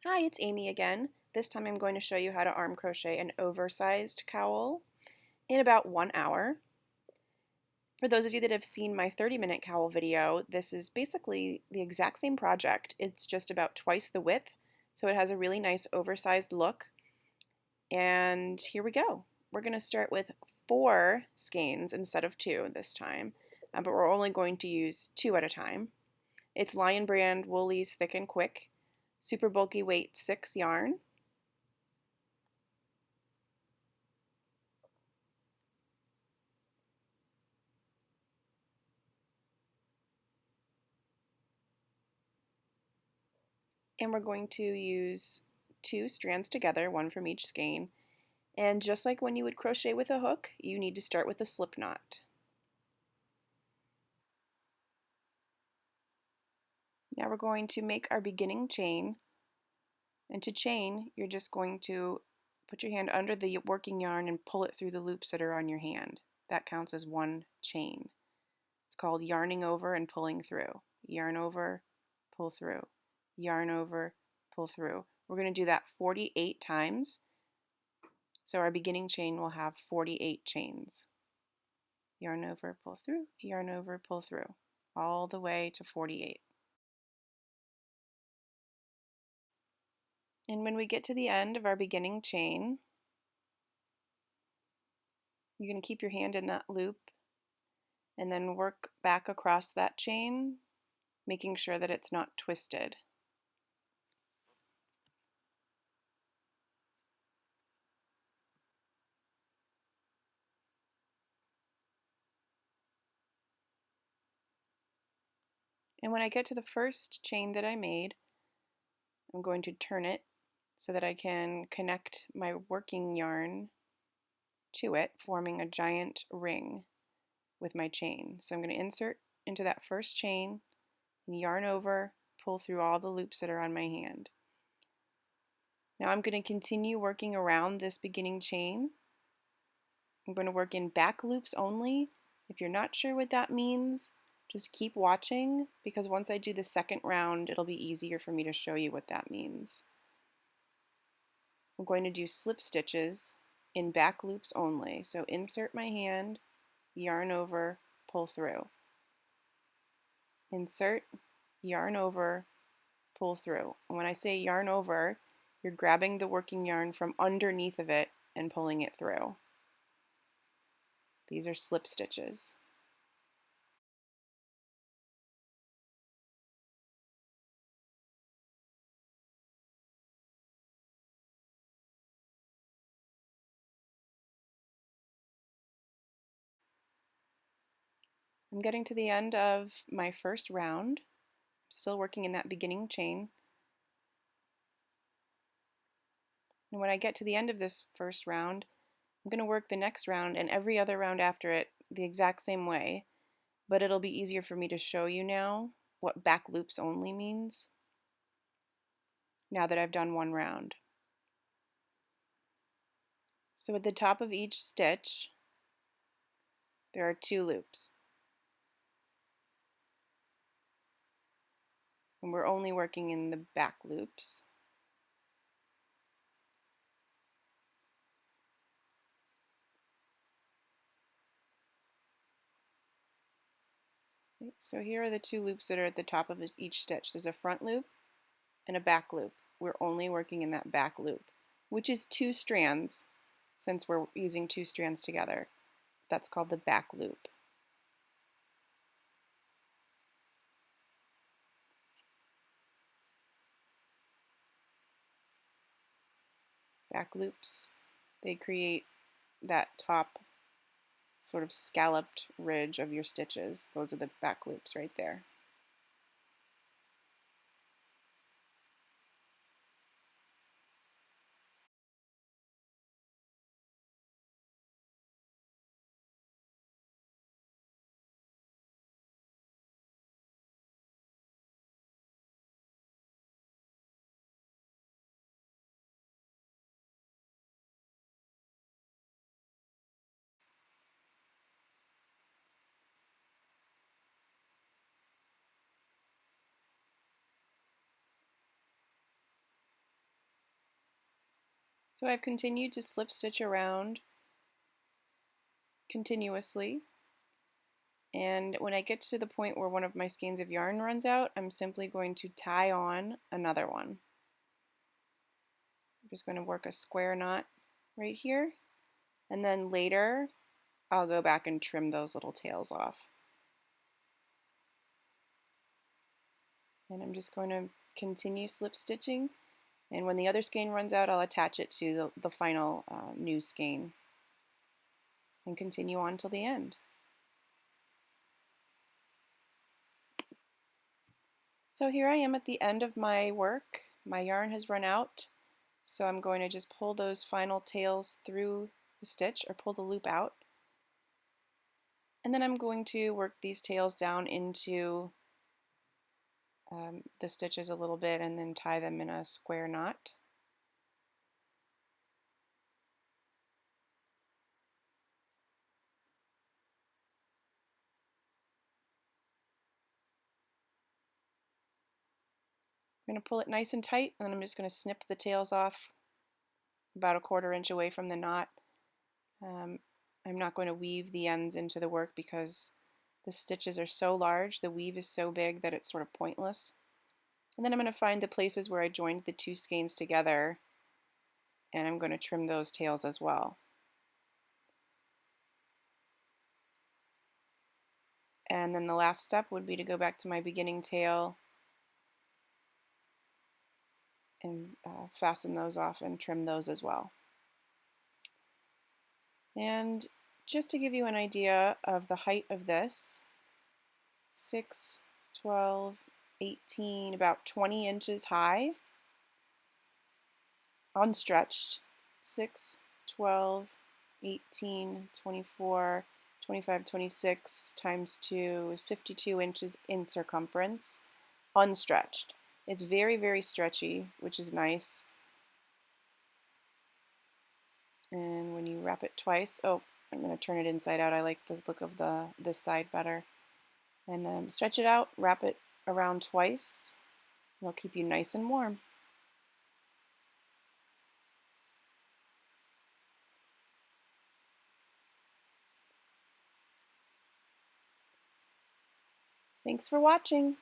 Hi, it's Amy again. This time I'm going to show you how to arm crochet an oversized cowl in about 1 hour. For those of you that have seen my 30-minute cowl video, this is basically the exact same project. It's just about twice the width, so it has a really nice oversized look. And here we go. We're going to start with 4 skeins instead of 2 this time, but we're only going to use 2 at a time. It's Lion Brand Wool-Ease Thick and Quick, super bulky weight 6 yarn. And we're going to use 2 strands together, one from each skein. And just like when you would crochet with a hook, you need to start with a slip knot. Now we're going to make our beginning chain. And to chain, you're just going to put your hand under the working yarn and pull it through the loops that are on your hand. That counts as one chain. It's called yarning over and pulling through. Yarn over, pull through. Yarn over, pull through. We're going to do that 48 times. So our beginning chain will have 48 chains. Yarn over, pull through, yarn over, pull through, all the way to 48. And when we get to the end of our beginning chain, you're going to keep your hand in that loop and then work back across that chain, making sure that it's not twisted. And when I get to the first chain that I made, I'm going to turn it so that I can connect my working yarn to it, forming a giant ring with my chain. So I'm going to insert into that first chain, yarn over, pull through all the loops that are on my hand. Now I'm going to continue working around this beginning chain. I'm going to work in back loops only. If you're not sure what that means, just keep watching, because once I do the second round, it'll be easier for me to show you what that means. I'm going to do slip stitches in back loops only. So insert my hand, yarn over, pull through. Insert, yarn over, pull through. And when I say yarn over, you're grabbing the working yarn from underneath of it and pulling it through. These are slip stitches. I'm getting to the end of my first round. I'm still working in that beginning chain. And when I get to the end of this first round, I'm going to work the next round and every other round after it the exact same way, but it'll be easier for me to show you now what back loops only means now that I've done one round. So at the top of each stitch, there are 2 loops. And we're only working in the back loops. Okay, so here are the 2 loops that are at the top of each stitch. There's a front loop and a back loop. We're only working in that back loop, which is 2 strands since we're using 2 strands together. That's called the back loop. Back loops, they create that top sort of scalloped ridge of your stitches. Those are the back loops right there. So I've continued to slip stitch around continuously. And when I get to the point where one of my skeins of yarn runs out, I'm simply going to tie on another one. I'm just going to work a square knot right here, and then later I'll go back and trim those little tails off. And I'm just going to continue slip stitching, and when the other skein runs out, I'll attach it to the final new skein and continue on till the end. So here I am at the end of my work. My yarn has run out, so I'm going to just pull those final tails through the stitch, or pull the loop out. And then I'm going to work these tails down into the stitches a little bit and then tie them in a square knot. I'm going to pull it nice and tight, and then I'm just going to snip the tails off about a 1/4 inch away from the knot. I'm not going to weave the ends into the work because the stitches are so large, the weave is so big that it's sort of pointless. And then I'm going to find the places where I joined the two skeins together, and I'm going to trim those tails as well. And then the last step would be to go back to my beginning tail and fasten those off and trim those as well. And just to give you an idea of the height of this, 6, 12, 18, about 20 inches high, unstretched, 6, 12, 18, 24, 25, 26 times 2 is 52 inches in circumference, unstretched. It's very, very stretchy, which is nice. And when you wrap it twice, oh, I'm going to turn it inside out. I like the look of this side better. And stretch it out, wrap it around twice. It'll keep you nice and warm. Thanks for watching.